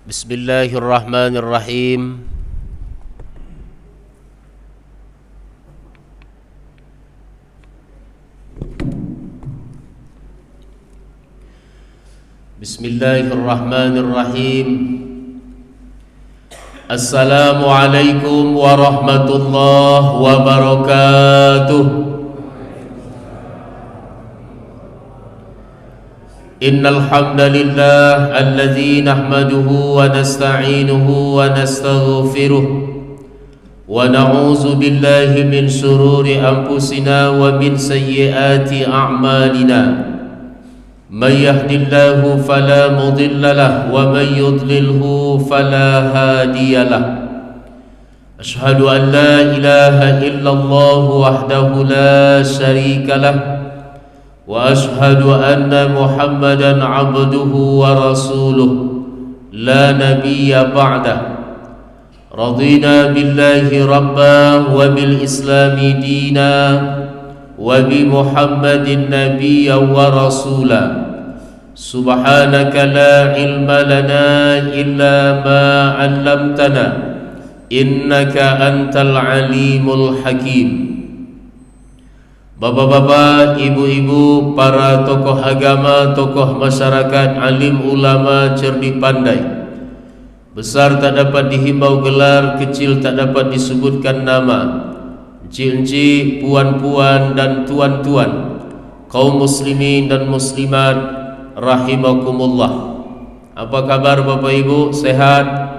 Bismillahirrahmanirrahim. Bismillahirrahmanirrahim. Assalamualaikum warahmatullahi wabarakatuh. Innal hamdalillah alladzi nahmaduhu wa nasta'inuhu wa nastaghfiruh wa na'udzu billahi min shururi anfusina wa min sayyiati a'malina. May yahdihillahu fala mudilla lahu wa may yudlilhu fala hadiya lahu. Ashhadu an la ilaha illallah wahdahu la syarika lahu wa ashhadu anna Muhammadan abduhu wa rasuluh la nabiyya ba'dah. Radina billahi rabba wa bil islami dina wa bi Muhammadin nabiyya wa rasula. Subhanaka la ilma lana illa ma 'allamtana innaka antal alimul hakim. Bapak-bapak, ibu-ibu, para tokoh agama, tokoh masyarakat, alim ulama, cerdik pandai, besar tak dapat dihimbau gelar, kecil tak dapat disebutkan nama, encik-encik, puan-puan dan tuan-tuan, kaum muslimin dan muslimat rahimakumullah. Apa kabar Bapak Ibu? Sehat?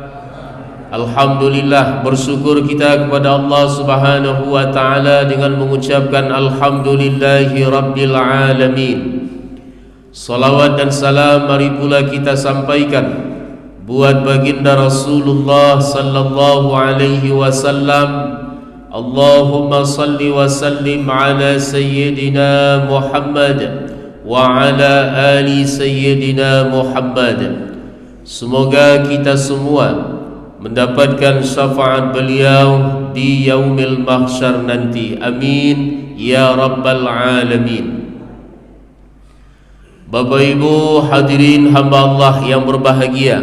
Alhamdulillah, bersyukur kita kepada Allah Subhanahu wa taala dengan mengucapkan alhamdulillahi rabbil alamin. Salawat dan salam mari pula kita sampaikan buat baginda Rasulullah sallallahu alaihi wasallam. Allahumma salli wa sallim ala sayyidina Muhammad wa ala ali sayyidina Muhammad. Semoga kita semua mendapatkan syafaat beliau di yaumil mahsyar nanti. Amin ya rabbal alamin. Bapak Ibu hadirin hamba Allah yang berbahagia,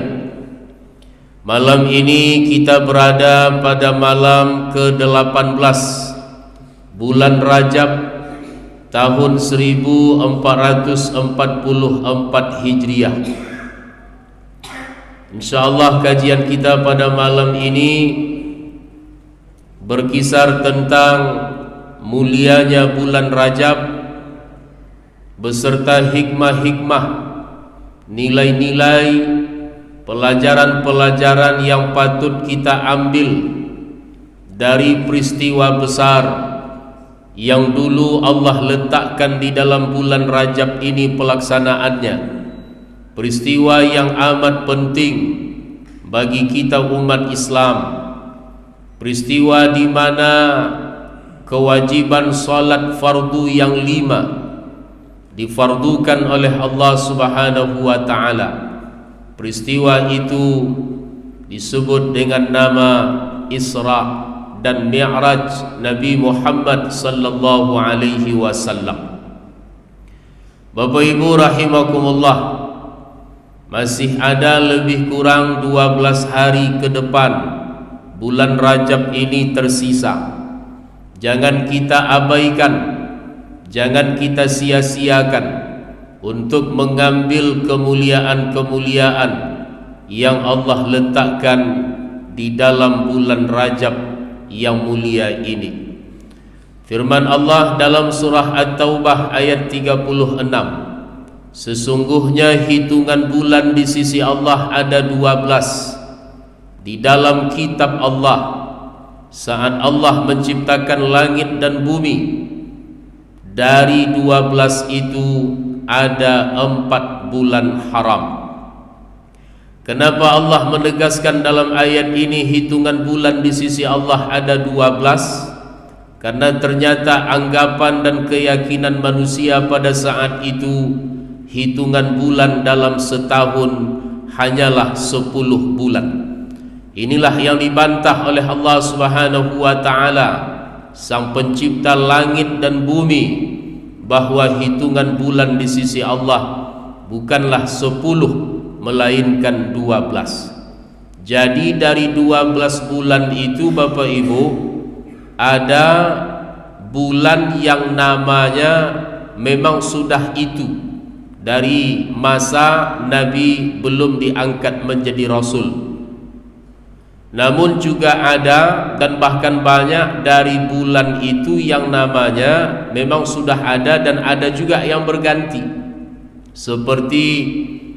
malam ini kita berada pada malam ke-18 bulan Rajab tahun 1444 Hijriah. InsyaAllah kajian kita pada malam ini berkisar tentang mulianya bulan Rajab beserta hikmah-hikmah, nilai-nilai, pelajaran-pelajaran yang patut kita ambil dari peristiwa besar yang dulu Allah letakkan di dalam bulan Rajab ini pelaksanaannya. Peristiwa yang amat penting bagi kita umat Islam. Peristiwa di mana kewajiban salat fardu yang 5 difardukan oleh Allah Subhanahu wa taala. Peristiwa itu disebut dengan nama Isra dan Mi'raj Nabi Muhammad sallallahu alaihi wasallam. Bapak Ibu rahimakumullah, masih ada lebih kurang 12 hari ke depan bulan Rajab ini tersisa. Jangan kita abaikan, jangan kita sia-siakan untuk mengambil kemuliaan-kemuliaan yang Allah letakkan di dalam bulan Rajab yang mulia ini. Firman Allah dalam surah At-Taubah ayat 36, sesungguhnya hitungan bulan di sisi Allah ada 12 di dalam kitab Allah saat Allah menciptakan langit dan bumi. Dari 12 itu ada 4 bulan haram. Kenapa Allah menegaskan dalam ayat ini hitungan bulan di sisi Allah ada 12? Karena ternyata anggapan dan keyakinan manusia pada saat itu hitungan bulan dalam setahun hanyalah 10 bulan. Inilah yang dibantah oleh Allah Subhanahu wa taala, Sang Pencipta langit dan bumi, bahwa hitungan bulan di sisi Allah bukanlah 10 melainkan 12. Jadi dari 12 bulan itu Bapak Ibu, ada bulan yang namanya memang sudah itu dari masa Nabi belum diangkat menjadi Rasul. Namun juga ada dan bahkan banyak dari bulan itu yang namanya memang sudah ada dan ada juga yang berganti. Seperti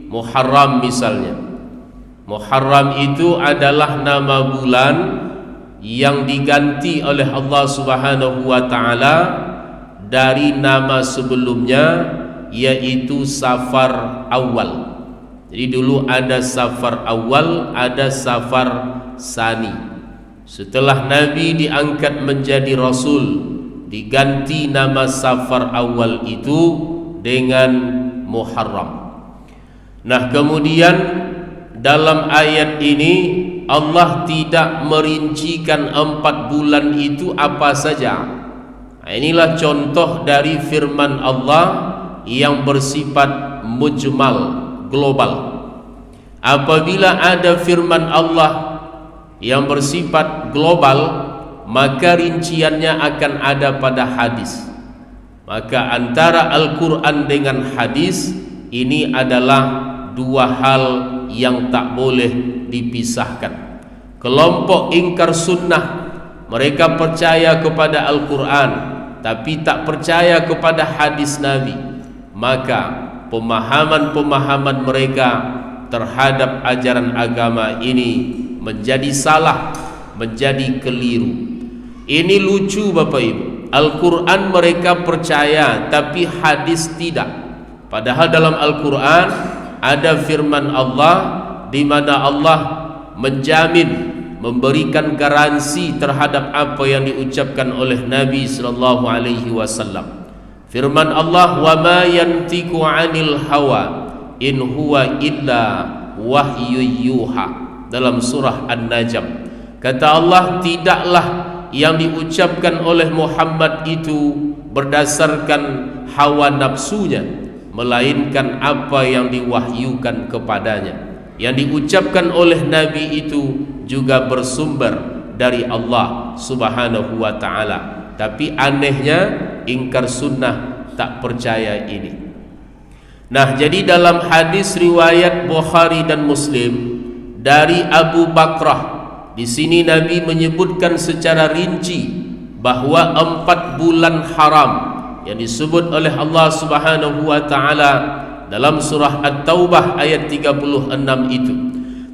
Muharram misalnya. Muharram itu adalah nama bulan yang diganti oleh Allah Subhanahu wa taala dari nama sebelumnya, yaitu Safar Awal. Jadi dulu ada Safar Awal, ada Safar Sani. Setelah Nabi diangkat menjadi Rasul, diganti nama Safar Awal itu dengan Muharram. Nah, kemudian dalam ayat ini Allah tidak merincikan 4 bulan itu apa saja. Inilah contoh dari firman Allah yang bersifat mujmal, global. Apabila ada firman Allah yang bersifat global, maka rinciannya akan ada pada hadis. Maka antara Al-Quran dengan hadis ini adalah dua hal yang tak boleh dipisahkan. Kelompok ingkar sunnah, mereka percaya kepada Al-Quran tapi tak percaya kepada hadis Nabi. Maka pemahaman-pemahaman mereka terhadap ajaran agama ini menjadi salah, menjadi keliru. Ini lucu Bapak Ibu. Al-Quran mereka percaya tapi hadis tidak. Padahal dalam Al-Quran ada firman Allah di mana Allah menjamin, memberikan garansi terhadap apa yang diucapkan oleh Nabi sallallahu alaihi wasallam. Firman Allah, "Wa ma yantiqu 'anil hawa in huwa illa wahyu yuha." Dalam surah An-Najm. Kata Allah, tidaklah yang diucapkan oleh Muhammad itu berdasarkan hawa nafsunya, melainkan apa yang diwahyukan kepadanya. Yang diucapkan oleh Nabi itu juga bersumber dari Allah Subhanahu wa ta'ala. Tapi anehnya ingkar sunnah tak percaya ini. Nah, jadi dalam hadis riwayat Bukhari dan Muslim dari Abu Bakrah, di sini Nabi menyebutkan secara rinci bahwa 4 bulan haram yang disebut oleh Allah Subhanahu wa taala dalam surah At-Taubah ayat 36 itu,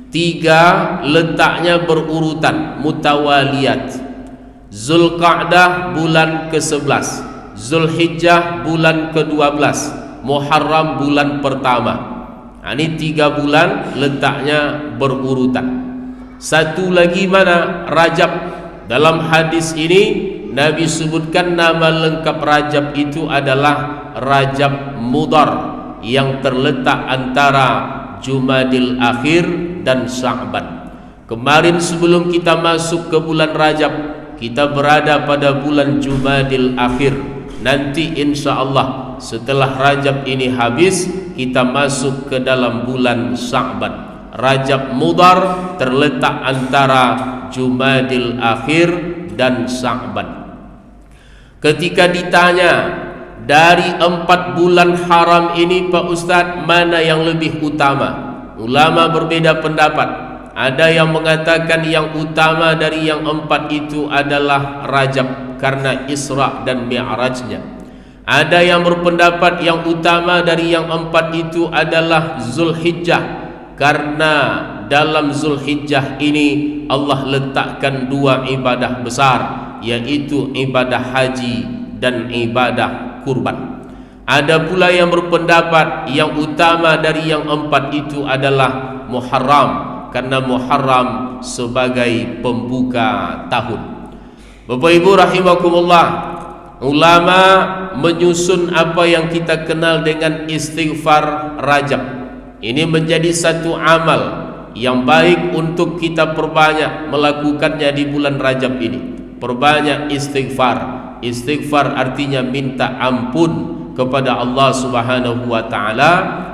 3 letaknya berurutan mutawaliyat. Zulqa'dah bulan ke-11, Zulhijjah bulan ke-12, Muharram bulan pertama. Ini 3 bulan letaknya berurutan. Satu lagi mana? Rajab. Dalam hadis ini Nabi sebutkan nama lengkap Rajab itu adalah Rajab Mudhar, yang terletak antara Jumadil Akhir dan Sya'ban. Kemarin sebelum kita masuk ke bulan Rajab, kita berada pada bulan Jumadil Akhir. Nanti insya Allah setelah Rajab ini habis, kita masuk ke dalam bulan Sya'ban. Rajab Mudhar terletak antara Jumadil Akhir dan Sya'ban. Ketika ditanya, dari 4 bulan haram ini Pak Ustadz, mana yang lebih utama? Ulama berbeda pendapat. Ada yang mengatakan yang utama dari yang 4 itu adalah Rajab karena Isra dan Mi'rajnya. Ada yang berpendapat yang utama dari yang 4 itu adalah Zulhijjah, karena dalam Zulhijjah ini Allah letakkan 2 ibadah besar, yaitu ibadah haji dan ibadah kurban. Ada pula yang berpendapat yang utama dari yang 4 itu adalah Muharram, karena Muharram sebagai pembuka tahun. Bapak Ibu rahimakumullah, ulama menyusun apa yang kita kenal dengan istighfar Rajab. Ini menjadi satu amal yang baik untuk kita perbanyak melakukannya di bulan Rajab ini. Perbanyak istighfar. Istighfar artinya minta ampun kepada Allah Subhanahu wa taala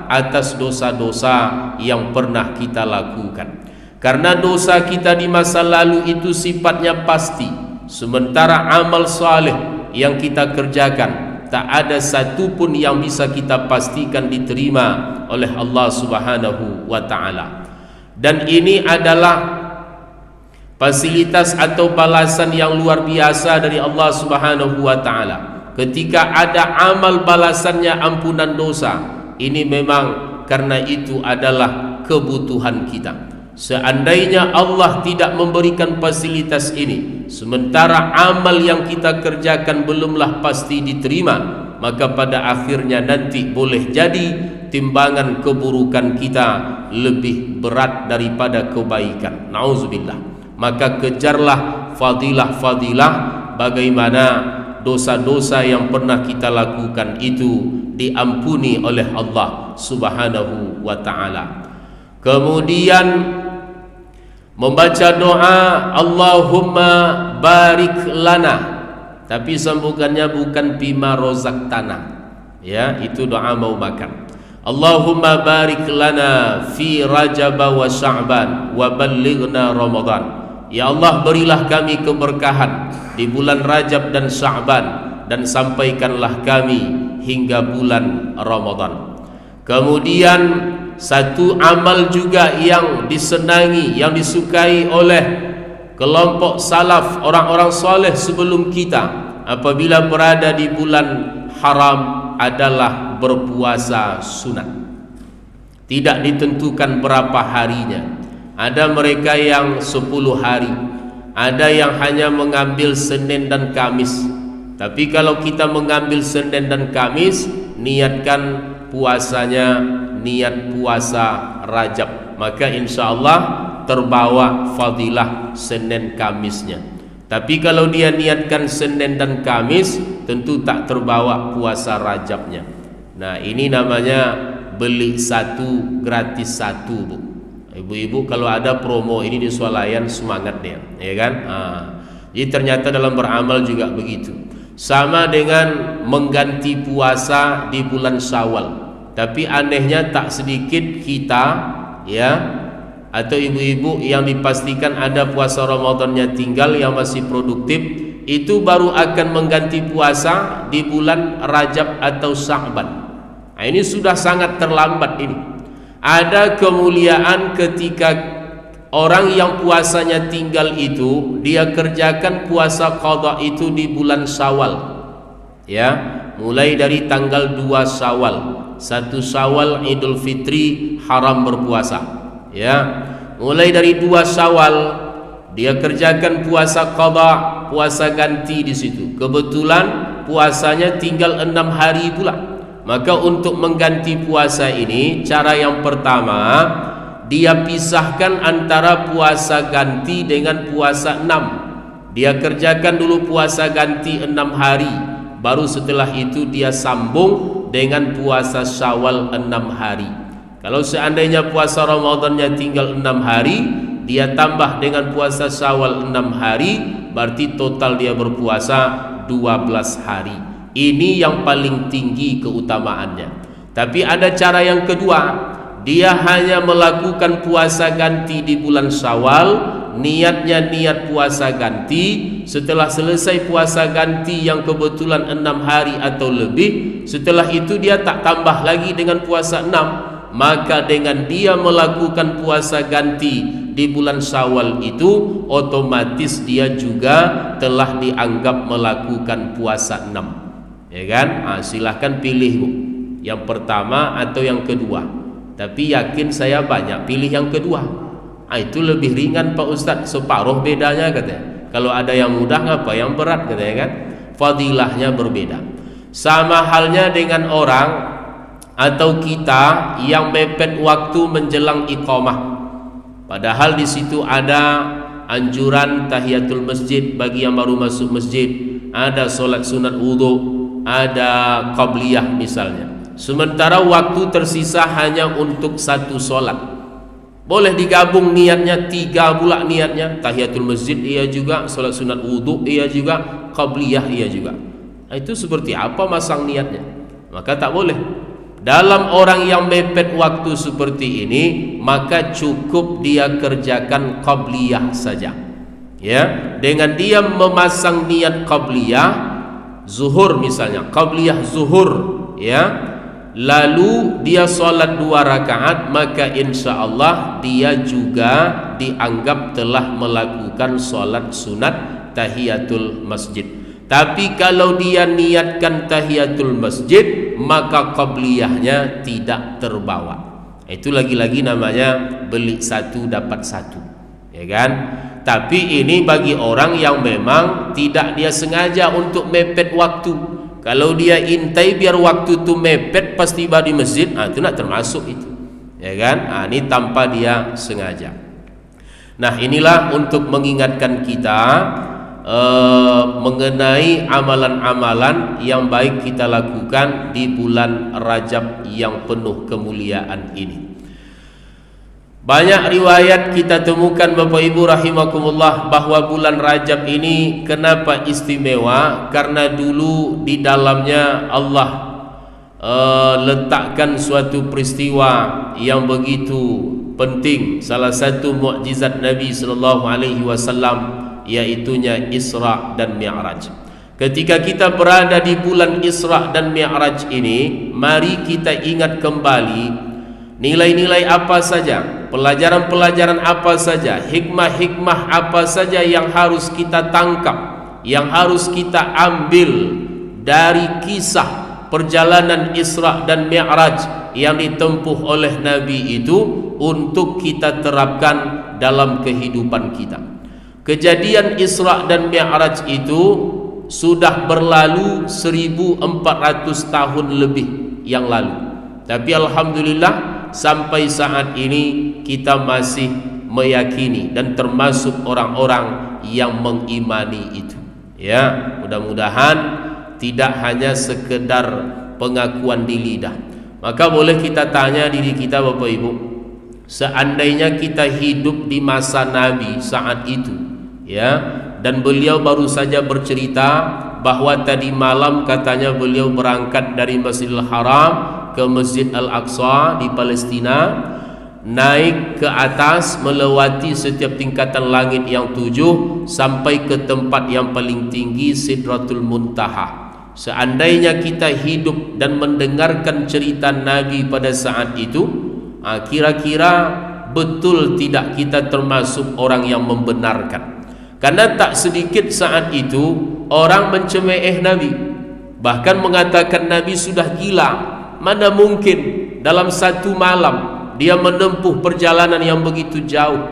atas dosa-dosa yang pernah kita lakukan. Karena dosa kita di masa lalu itu sifatnya pasti, sementara amal saleh yang kita kerjakan tak ada satu pun yang bisa kita pastikan diterima oleh Allah Subhanahu wa taala. Dan ini adalah fasilitas atau balasan yang luar biasa dari Allah Subhanahu wa taala. Ketika ada amal balasannya ampunan dosa, ini memang karena itu adalah kebutuhan kita. Seandainya Allah tidak memberikan fasilitas ini, sementara amal yang kita kerjakan belumlah pasti diterima, maka pada akhirnya nanti boleh jadi timbangan keburukan kita lebih berat daripada kebaikan. Nauzubillah. Maka kejarlah fadilah-fadilah, bagaimana dosa-dosa yang pernah kita lakukan itu diampuni oleh Allah Subhanahu wa taala. Kemudian membaca doa Allahumma barik lana, tapi sambungannya bukan bima rozaktana, ya, itu doa mau makan. Allahumma barik lana fi Rajab wa Sya'ban wa ballighna Ramadan. Ya Allah, berilah kami keberkahan di bulan Rajab dan Sya'ban, dan sampaikanlah kami hingga bulan Ramadan. Kemudian satu amal juga yang disenangi, yang disukai oleh kelompok salaf, orang-orang soleh sebelum kita, apabila berada di bulan haram, adalah berpuasa sunat. Tidak ditentukan berapa harinya. Ada mereka yang 10 hari, ada yang hanya mengambil Senin dan Kamis. Tapi kalau kita mengambil Senin dan Kamis, niatkan puasanya niat puasa Rajab, maka insya Allah terbawa fadilah Senin Kamisnya. Tapi kalau dia niatkan Senin dan Kamis, tentu tak terbawa puasa Rajabnya. Nah, ini namanya beli satu gratis satu, Bu. Ibu-ibu kalau ada promo ini di swalayan semangat dia, ya kan? Jadi ternyata dalam beramal juga begitu. Sama dengan mengganti puasa di bulan Syawal. Tapi anehnya tak sedikit kita, ya, atau ibu-ibu yang dipastikan ada puasa Ramadannya tinggal, yang masih produktif, itu baru akan mengganti puasa di bulan Rajab atau Sya'ban. Nah, ini sudah sangat terlambat ini. Ada kemuliaan ketika orang yang puasanya tinggal itu dia kerjakan puasa qadha itu di bulan Syawal, ya, mulai dari tanggal 2 Syawal, 1 Syawal Idul Fitri haram berpuasa, ya, mulai dari 2 Syawal dia kerjakan puasa qadha, puasa ganti di situ. Kebetulan puasanya tinggal 6 hari pula. Maka untuk mengganti puasa ini, cara yang pertama, dia pisahkan antara puasa ganti dengan puasa 6. Dia kerjakan dulu puasa ganti 6 hari, baru setelah itu dia sambung dengan puasa Syawal 6 hari. Kalau seandainya puasa Ramadannya tinggal 6 hari, dia tambah dengan puasa Syawal 6 hari, berarti total dia berpuasa 12 hari. Ini yang paling tinggi keutamaannya. Tapi ada cara yang kedua, dia hanya melakukan puasa ganti di bulan Syawal, niatnya niat puasa ganti. Setelah selesai puasa ganti yang kebetulan 6 hari atau lebih, setelah itu dia tak tambah lagi dengan puasa 6, maka dengan dia melakukan puasa ganti di bulan Syawal itu, otomatis dia juga telah dianggap melakukan puasa 6. Ya kan? Silahkan pilih, Bu, yang pertama atau yang kedua. Tapi yakin saya banyak pilih yang kedua. Itu lebih ringan Pak Ustadz, separuh bedanya katanya. Kalau ada yang mudah ngapa yang berat katanya kan? Fadilahnya berbeda. Sama halnya dengan orang atau kita yang mepet waktu menjelang iqamah. Padahal di situ ada anjuran tahiyatul masjid bagi yang baru masuk masjid, ada solat sunat wudu, ada qabliyah misalnya. Sementara waktu tersisa hanya untuk satu solat. Boleh digabung niatnya 3 pula niatnya, tahiyatul masjid iya juga, solat sunat wudu iya juga, qabliyah iya juga. Itu seperti apa masang niatnya? Maka tak boleh. Dalam orang yang mepet waktu seperti ini, maka cukup dia kerjakan qabliyah saja. Ya, dengan dia memasang niat qabliyah zuhur misalnya, qabliyah zuhur, ya, lalu dia solat 2 rakaat, maka insya Allah dia juga dianggap telah melakukan solat sunat tahiyatul masjid. Tapi kalau dia niatkan tahiyatul masjid, maka qabliyahnya tidak terbawa. Itu lagi-lagi namanya beli satu dapat satu, ya kan? Tapi ini bagi orang yang memang tidak dia sengaja untuk mepet waktu. Kalau dia intai biar waktu itu mepet pas tiba di masjid, itu nak termasuk itu, ya kan? Ini tanpa dia sengaja. Nah, inilah untuk mengingatkan kita mengenai amalan-amalan yang baik kita lakukan di bulan Rajab yang penuh kemuliaan ini. Banyak riwayat kita temukan Bapak Ibu rahimakumullah bahwa bulan Rajab ini kenapa istimewa? Karena dulu di dalamnya Allah letakkan suatu peristiwa yang begitu penting. Salah satu mukjizat Nabi sallallahu alaihi wasallam yaitunya Isra dan Mi'raj. Ketika kita berada di bulan Isra dan Mi'raj ini, mari kita ingat kembali nilai-nilai apa saja, pelajaran-pelajaran apa saja, hikmah-hikmah apa saja yang harus kita tangkap, yang harus kita ambil dari kisah perjalanan Isra dan Mi'raj yang ditempuh oleh Nabi itu untuk kita terapkan dalam kehidupan kita. Kejadian Isra dan Mi'raj itu sudah berlalu 1400 tahun lebih yang lalu. Tapi alhamdulillah sampai saat ini kita masih meyakini dan termasuk orang-orang yang mengimani itu. Ya, mudah-mudahan tidak hanya sekedar pengakuan di lidah. Maka boleh kita tanya diri kita Bapak Ibu, seandainya kita hidup di masa Nabi saat itu, ya, dan beliau baru saja bercerita bahwa tadi malam katanya beliau berangkat dari Masjidil Haram ke Masjid Al-Aqsa di Palestina, naik ke atas melewati setiap tingkatan langit yang 7 sampai ke tempat yang paling tinggi Sidratul Muntaha. Seandainya kita hidup dan mendengarkan cerita Nabi pada saat itu, kira-kira betul tidak kita termasuk orang yang membenarkan? Karena tak sedikit saat itu orang mencemooh Nabi, bahkan mengatakan Nabi sudah gila. Mana mungkin dalam satu malam dia menempuh perjalanan yang begitu jauh.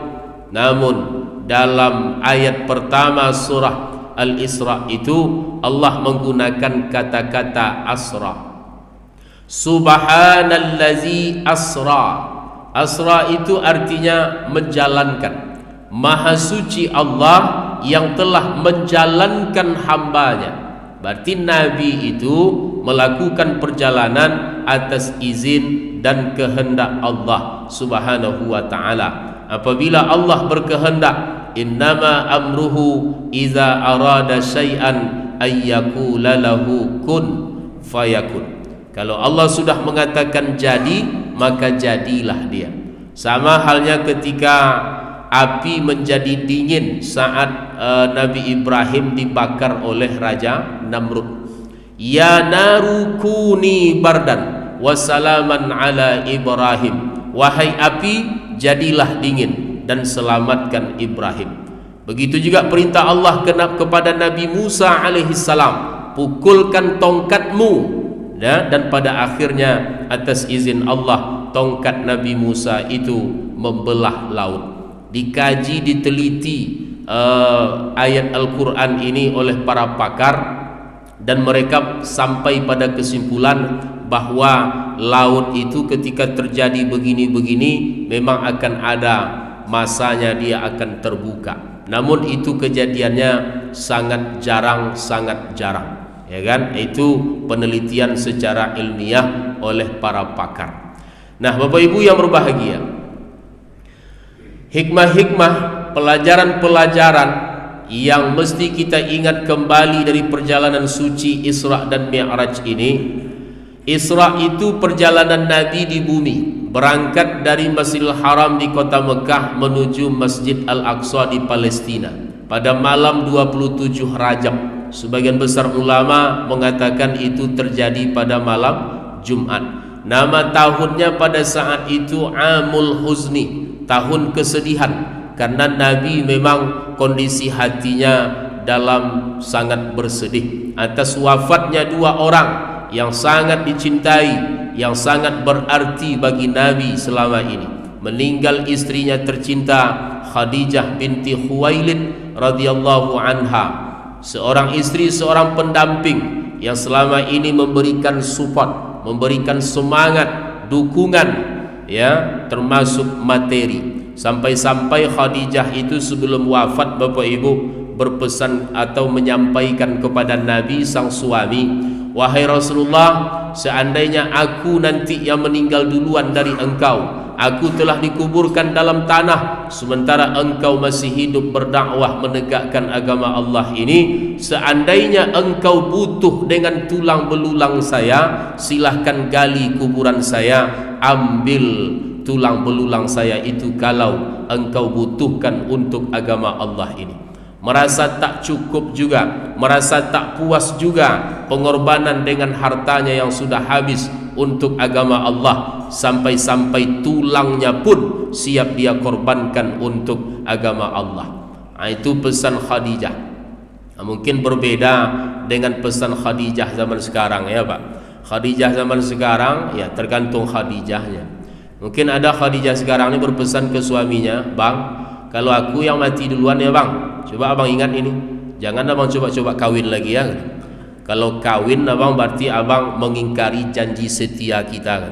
Namun dalam ayat pertama surah Al-Isra itu Allah menggunakan kata-kata asra. Subhanallazi asra. Asra itu artinya menjalankan. Maha suci Allah yang telah menjalankan hambanya. Berarti Nabi itu melakukan perjalanan atas izin dan kehendak Allah subhanahu wa ta'ala. Apabila Allah berkehendak, innama amruhu iza arada syai'an ayyakula lahu kun fayakun. Kalau Allah sudah mengatakan jadi, maka jadilah dia. Sama halnya ketika api menjadi dingin saat Nabi Ibrahim dibakar oleh Raja Namrud. Ya naru kuni bardan wassalaman ala Ibrahim. Wahai api, jadilah dingin dan selamatkan Ibrahim. Begitu juga perintah Allah kepada Nabi Musa alaihissalam, pukulkan tongkatmu, ya, dan pada akhirnya atas izin Allah tongkat Nabi Musa itu membelah laut. Dikaji, diteliti ayat Al-Quran ini oleh para pakar, dan mereka sampai pada kesimpulan bahwa laut itu ketika terjadi begini-begini memang akan ada masanya dia akan terbuka. Namun itu kejadiannya sangat jarang, ya kan? Itu penelitian secara ilmiah oleh para pakar. Nah, Bapak Ibu yang berbahagia, hikmah-hikmah, pelajaran-pelajaran yang mesti kita ingat kembali dari perjalanan suci Isra dan Mi'raj ini Isra itu perjalanan Nabi di bumi, berangkat dari Masjidil Haram di kota Mekah menuju Masjid Al-Aqsa di Palestina pada malam 27 Rajab. Sebagian besar ulama mengatakan itu terjadi pada malam Jumat. Nama tahunnya pada saat itu Amul Huzni, tahun kesedihan, karena Nabi memang kondisi hatinya dalam sangat bersedih atas wafatnya dua orang yang sangat dicintai, yang sangat berarti bagi Nabi selama ini. Meninggal istrinya tercinta Khadijah binti Khuwailid radhiyallahu anha, seorang istri, seorang pendamping yang selama ini memberikan support, memberikan semangat, dukungan, ya, termasuk materi. Sampai-sampai Khadijah itu sebelum wafat, Bapak Ibu, berpesan atau menyampaikan kepada Nabi sang suami, wahai Rasulullah, seandainya aku nanti yang meninggal duluan dari engkau, aku telah dikuburkan dalam tanah sementara engkau masih hidup berdakwah menegakkan agama Allah ini, seandainya engkau butuh dengan tulang belulang saya, silahkan gali kuburan saya, ambil tulang belulang saya itu kalau engkau butuhkan untuk agama Allah ini. Merasa tak cukup juga, merasa tak puas juga pengorbanan dengan hartanya yang sudah habis untuk agama Allah, sampai-sampai tulangnya pun siap dia korbankan untuk agama Allah. Itu pesan Khadijah. Mungkin berbeda dengan pesan Khadijah zaman sekarang, ya Pak. Khadijah zaman sekarang ya tergantung Khadijahnya. Mungkin ada Khadijah sekarang ini berpesan ke suaminya, bang, kalau aku yang mati duluan ya bang, coba abang ingat ini, jangan abang coba-coba kawin lagi ya. Kalau kawin abang berarti abang mengingkari janji setia kita.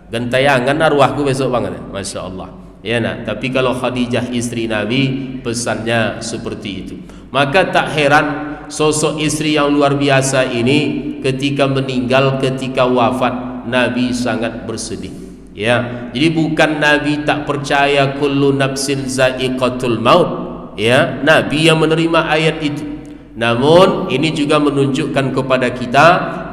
Gentayangan arwahku besok bang. Masya Allah. Ya nak. Tapi kalau Khadijah istri Nabi pesannya seperti itu. Maka tak heran sosok istri yang luar biasa ini ketika meninggal, ketika wafat, Nabi sangat bersedih. Ya, jadi bukan Nabi tak percaya kullu nafsin za'iqatul maut. Ya, Nabi yang menerima ayat itu. Namun ini juga menunjukkan kepada kita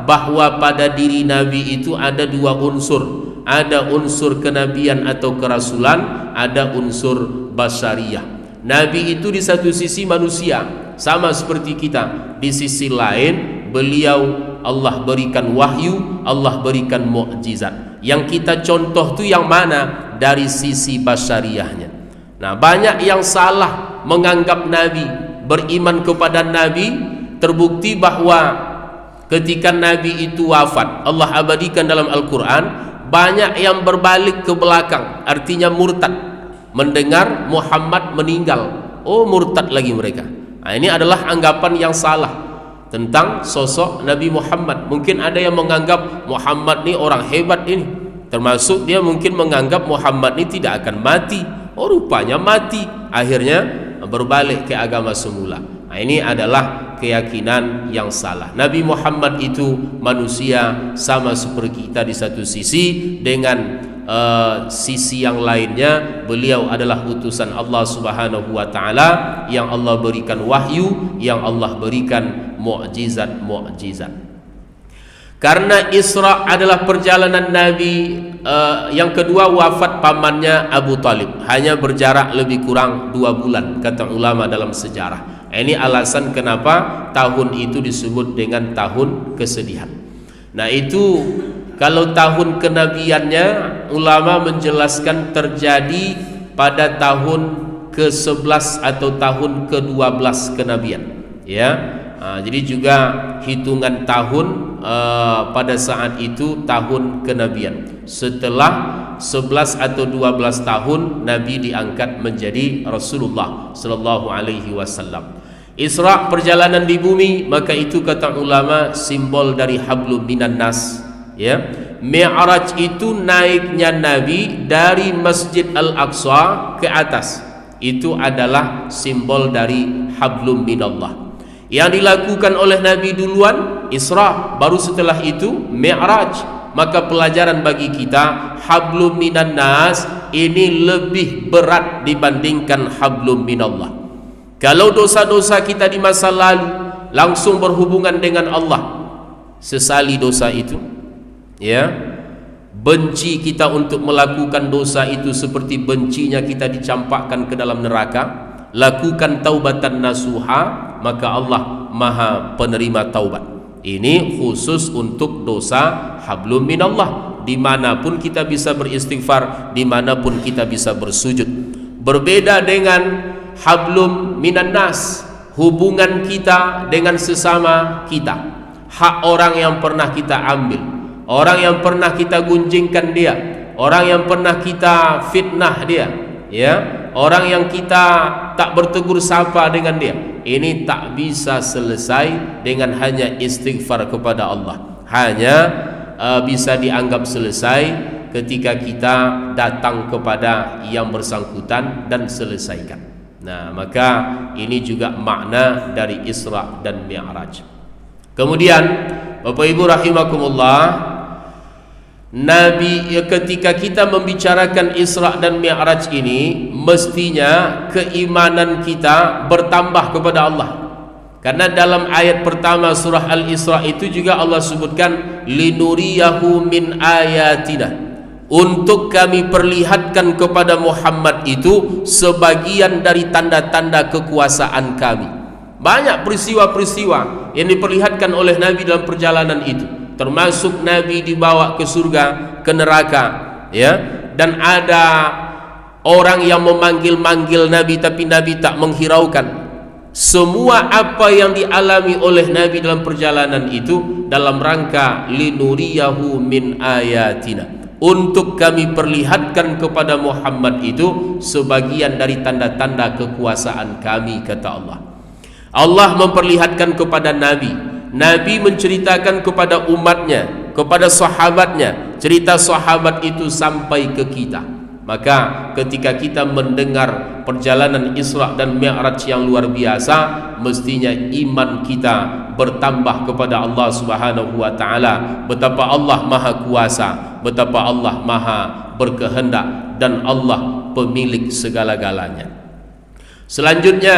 bahwa pada diri Nabi itu ada dua unsur. Ada unsur kenabian atau kerasulan, ada unsur basyariyah. Nabi itu di satu sisi manusia, sama seperti kita. Di sisi lain beliau Allah berikan wahyu, Allah berikan mukjizat. Yang kita contoh tu yang mana? Dari sisi basyariyahnya. Nah, banyak yang salah menganggap Nabi, beriman kepada Nabi. Terbukti bahwa ketika Nabi itu wafat, Allah abadikan dalam Al-Quran, banyak yang berbalik ke belakang, artinya murtad. Mendengar Muhammad meninggal, oh murtad lagi mereka. Nah, ini adalah anggapan yang salah tentang sosok Nabi Muhammad. Mungkin ada yang menganggap Muhammad ni orang hebat ini, termasuk dia mungkin menganggap Muhammad ni tidak akan mati. Oh rupanya mati, akhirnya berbalik ke agama semula. Nah, ini adalah keyakinan yang salah. Nabi Muhammad itu manusia sama seperti kita di satu sisi, dengan sisi yang lainnya beliau adalah utusan Allah Subhanahu wa taala yang Allah berikan wahyu, yang Allah berikan mukjizat-mukjizat. Karena Isra adalah perjalanan Nabi, yang kedua wafat pamannya Abu Talib, hanya berjarak lebih kurang 2 bulan kata ulama dalam sejarah. Ini alasan kenapa tahun itu disebut dengan tahun kesedihan. Nah, itu kalau tahun kenabiannya ulama menjelaskan terjadi pada tahun ke-11 atau tahun ke-12 kenabian, ya. Jadi juga hitungan tahun pada saat itu tahun kenabian. Setelah 11 atau 12 tahun Nabi diangkat menjadi Rasulullah sallallahu alaihi wasallam. Isra perjalanan di bumi, maka itu kata ulama simbol dari hablum minan nas, ya. Mi'raj itu naiknya Nabi dari Masjid Al-Aqsa ke atas. Itu adalah simbol dari hablum minallah. Yang dilakukan oleh Nabi duluan Isra, baru setelah itu Mi'raj. Maka pelajaran bagi kita, hablum minan nas ini lebih berat dibandingkan hablum minallah. Kalau dosa-dosa kita di masa lalu langsung berhubungan dengan Allah, sesali dosa itu, Ya, benci kita untuk melakukan dosa itu seperti bencinya kita dicampakkan ke dalam neraka. Lakukan taubatan nasuha, maka Allah Maha penerima taubat. Ini khusus untuk dosa hablum minallah. Dimanapun kita bisa beristighfar, dimanapun kita bisa bersujud. Berbeda dengan hablum minan nas, hubungan kita dengan sesama kita, hak orang yang pernah kita ambil, orang yang pernah kita gunjingkan dia, orang yang pernah kita fitnah dia, ya, orang yang kita tak bertegur sapa dengan dia. Ini tak bisa selesai dengan hanya istighfar kepada Allah. Hanya bisa dianggap selesai ketika kita datang kepada yang bersangkutan dan selesaikan. Nah, maka ini juga makna dari Isra dan Mi'raj. Kemudian Bapak Ibu rahimakumullah, Nabi, ketika kita membicarakan Isra dan Mi'raj ini, mestinya keimanan kita bertambah kepada Allah. Karena dalam ayat pertama surah Al-Isra itu juga Allah sebutkan linuriyahu min ayatina, untuk kami perlihatkan kepada Muhammad itu sebagian dari tanda-tanda kekuasaan kami. Banyak peristiwa-peristiwa yang diperlihatkan oleh Nabi dalam perjalanan itu, termasuk Nabi dibawa ke surga, ke neraka, ya, dan ada orang yang memanggil-manggil Nabi tapi Nabi tak menghiraukan. Semua apa yang dialami oleh Nabi dalam perjalanan itu dalam rangka linuriyahu min ayatina, untuk kami perlihatkan kepada Muhammad itu sebagian dari tanda-tanda kekuasaan kami, kata Allah. Allah memperlihatkan kepada Nabi, Nabi menceritakan kepada umatnya, kepada sahabatnya, cerita sahabat itu sampai ke kita. Maka ketika kita mendengar perjalanan Isra dan Mi'raj yang luar biasa, mestinya iman kita bertambah kepada Allah Subhanahu wa taala, betapa Allah Maha Kuasa, betapa Allah Maha berkehendak, dan Allah pemilik segala-galanya. Selanjutnya,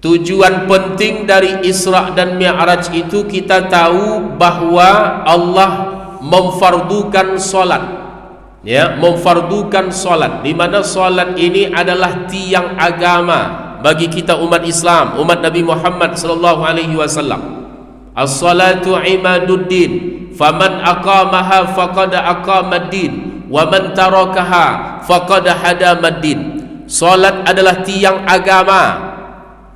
tujuan penting dari Isra dan Mi'raj itu kita tahu bahwa Allah memfardukan solat. Ya, memfardukan solat, di mana solat ini adalah tiang agama bagi kita umat Islam, umat Nabi Muhammad sallallahu alaihi wasallam. As-salatu imaduddin, faman aqamaha faqad aqamad-din, wa man tarakaha faqad hadamad-din. Solat adalah tiang agama.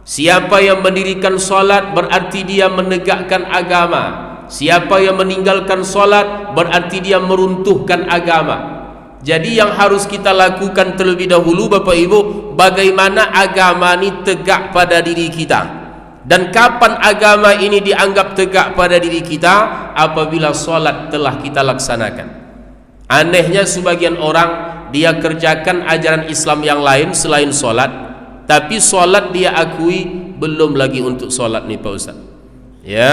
Siapa yang mendirikan solat berarti dia menegakkan agama. Siapa yang meninggalkan solat berarti dia meruntuhkan agama. Jadi yang harus kita lakukan terlebih dahulu, Bapak Ibu, bagaimana agama ini tegak pada diri kita. Dan kapan agama ini dianggap tegak pada diri kita? Apabila solat telah kita laksanakan. Anehnya sebagian orang, dia kerjakan ajaran Islam yang lain selain solat, tapi solat dia akui belum lagi untuk solat nih Pak Ustaz, ya.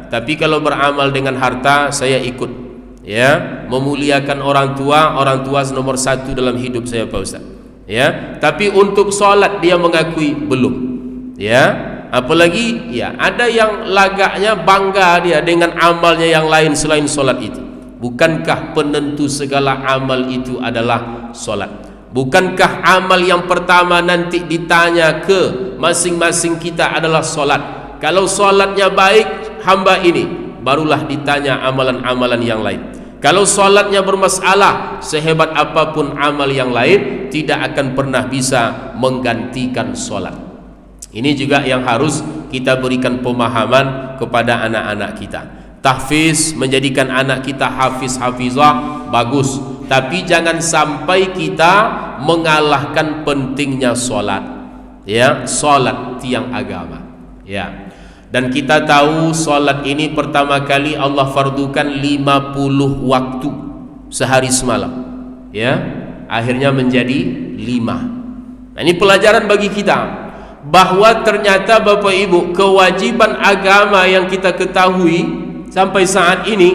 Tapi kalau beramal dengan harta, saya ikut, ya, memuliakan orang tua nomor satu dalam hidup saya Pak Ustaz, ya. Tapi untuk solat dia mengakui belum, ya. Apalagi ya ada yang lagaknya bangga dia dengan amalnya yang lain selain solat itu. Bukankah penentu segala amal itu adalah solat? Bukankah amal yang pertama nanti ditanya ke masing-masing kita adalah solat? Kalau solatnya baik hamba ini, barulah ditanya amalan-amalan yang lain. Kalau solatnya bermasalah, sehebat apapun amal yang lain tidak akan pernah bisa menggantikan solat. Ini juga yang harus kita berikan pemahaman kepada anak-anak kita. Tahfiz, menjadikan anak kita hafiz-hafizah, bagus. Tapi jangan sampai kita mengalahkan pentingnya solat. Ya, solat tiang agama. Ya. Dan kita tahu solat ini pertama kali Allah fardukan 50 waktu sehari semalam, ya, akhirnya menjadi 5. Nah, ini pelajaran bagi kita bahwa ternyata Bapak Ibu, kewajiban agama yang kita ketahui sampai saat ini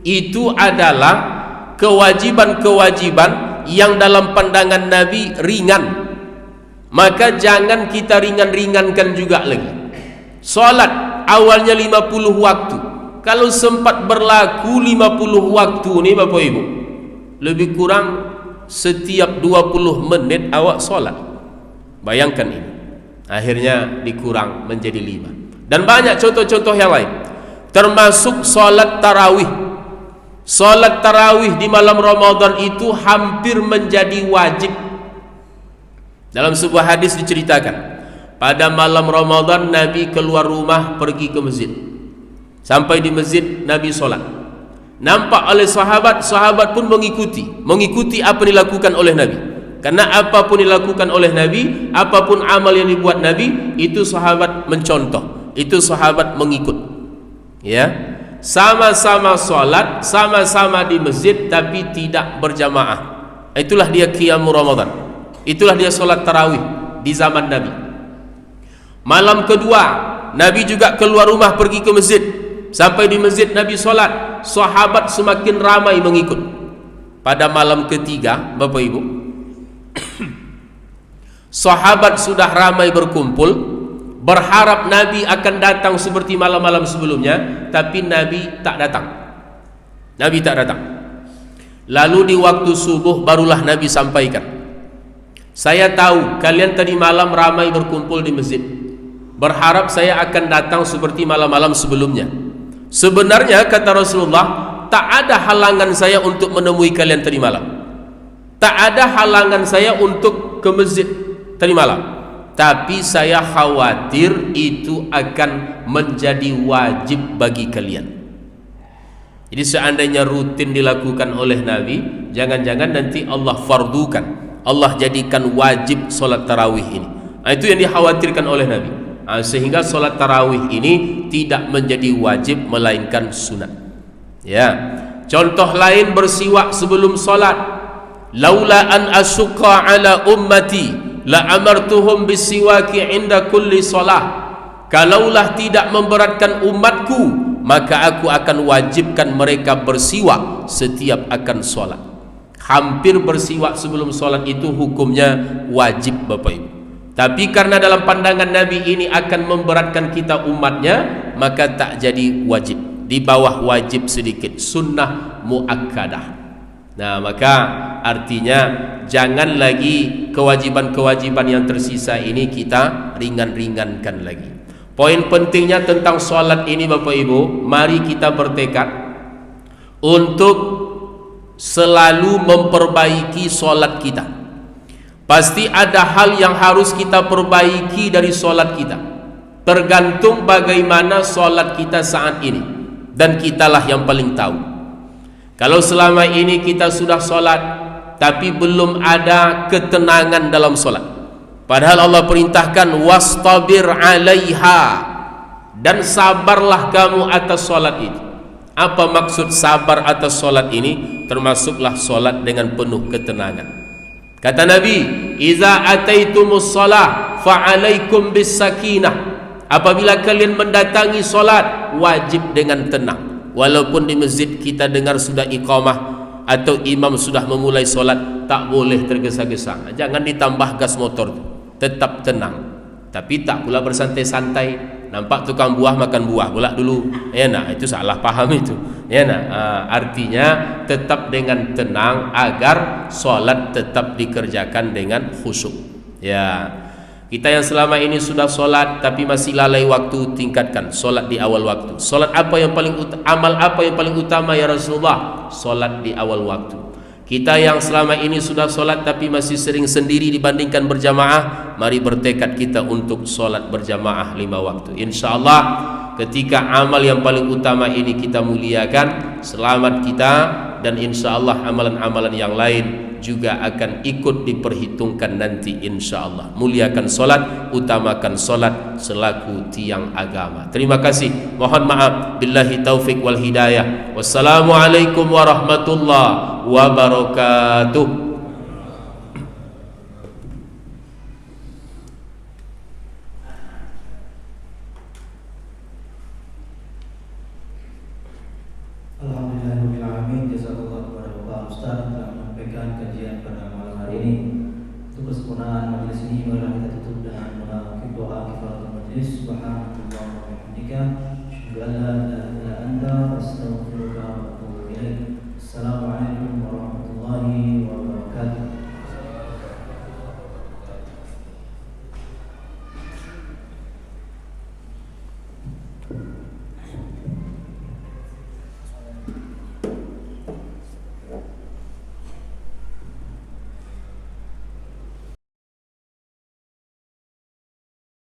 itu adalah kewajiban-kewajiban yang dalam pandangan Nabi ringan. Maka jangan kita ringan-ringankan juga lagi. Salat awalnya 50 waktu, kalau sempat berlaku 50 waktu ni Bapak Ibu, lebih kurang setiap 20 menit awak solat. Bayangkan ini. Akhirnya dikurang menjadi 5. Dan banyak contoh-contoh yang lain, termasuk solat tarawih. Solat tarawih di malam Ramadan itu hampir menjadi wajib. Dalam sebuah hadis diceritakan, pada malam Ramadan Nabi keluar rumah pergi ke masjid. Sampai di masjid Nabi solat. Nampak oleh sahabat, sahabat pun mengikuti apa yang dilakukan oleh Nabi. Karena apapun dilakukan oleh Nabi, apapun amal yang dibuat Nabi, itu sahabat mencontoh, itu sahabat mengikut. Ya, sama-sama solat, sama-sama di masjid, tapi tidak berjamaah. Itulah dia qiyamul Ramadan. Itulah dia solat tarawih di zaman Nabi. Malam kedua Nabi juga keluar rumah pergi ke masjid. Sampai di masjid Nabi solat, sahabat semakin ramai mengikut. Pada malam ketiga Bapak Ibu, sahabat sudah ramai berkumpul, berharap Nabi akan datang seperti malam-malam sebelumnya, tapi Nabi tak datang. Nabi tak datang. Lalu di waktu subuh barulah Nabi sampaikan, saya tahu kalian tadi malam ramai berkumpul di masjid, berharap saya akan datang seperti malam-malam sebelumnya. Sebenarnya kata Rasulullah, tak ada halangan saya untuk menemui kalian tadi malam. Tak ada halangan saya untuk ke masjid tadi malam. Tapi saya khawatir itu akan menjadi wajib bagi kalian. Jadi seandainya rutin dilakukan oleh Nabi, jangan-jangan nanti Allah fardukan, Allah jadikan wajib solat tarawih ini. Itu yang dikhawatirkan oleh Nabi. Sehingga solat tarawih ini tidak menjadi wajib melainkan sunat. Ya. Contoh lain bersiwak sebelum solat. Laula an asyqa ala ummati la amartuhum bisiwaki inda kulli solah. Kalaulah tidak memberatkan umatku, maka aku akan wajibkan mereka bersiwak setiap akan solat. Hampir bersiwak sebelum solat itu hukumnya wajib Bapak Ibu. Tapi karena dalam pandangan Nabi ini akan memberatkan kita umatnya, maka tak jadi wajib. Di bawah wajib sedikit, sunnah muakkadah. Nah, maka artinya jangan lagi kewajiban-kewajiban yang tersisa ini kita ringan-ringankan lagi. Poin pentingnya tentang solat ini Bapak Ibu, mari kita bertekad untuk selalu memperbaiki solat kita. Pasti ada hal yang harus kita perbaiki dari solat kita, tergantung bagaimana solat kita saat ini, dan kitalah yang paling tahu. Kalau selama ini kita sudah solat tapi belum ada ketenangan dalam solat, padahal Allah perintahkan wastabir alaiha, dan sabarlah kamu atas solat itu. Apa maksud sabar atas solat ini? Termasuklah solat dengan penuh ketenangan. Kata Nabi, "Iza ataitumus shalah fa'alaikum bis sakinah." Apabila kalian mendatangi solat, wajib dengan tenang. Walaupun di masjid kita dengar sudah iqamah atau imam sudah memulai solat, tak boleh tergesa-gesa. Jangan ditambah gas motor, tetap tenang. Tapi tak pula bersantai-santai. Nampak tukang buah makan buah pula dulu. Ya nah, itu salah paham itu. Ya nah, artinya tetap dengan tenang agar solat tetap dikerjakan dengan khusyuk. Ya. Kita yang selama ini sudah solat tapi masih lalai waktu, tingkatkan solat di awal waktu. Solat apa yang paling amal apa yang paling utama ya Rasulullah? Solat di awal waktu. Kita yang selama ini sudah solat tapi masih sering sendiri dibandingkan berjamaah, mari bertekad kita untuk solat berjamaah 5 waktu. InsyaAllah ketika amal yang paling utama ini kita muliakan, selamat kita, dan insyaallah amalan-amalan yang lain juga akan ikut diperhitungkan nanti insyaallah. Muliakan solat, utamakan solat selaku tiang agama. Terima kasih. Mohon maaf. Billahi taufik wal hidayah. Wassalamualaikum warahmatullahi wabarakatuh. Alhamdulillahirrahmanirrahim. Jazakallah kepada Bapak Ustaz telah menyampaikan kajian pada malam hari ini. Untuk kesempurnaan majelis ini, marilah kita tutup dengan doa kifaratul majelis. Subhanallah wa bihamdika, asyhadu an la ilaha illa anta, Astaghfirullah.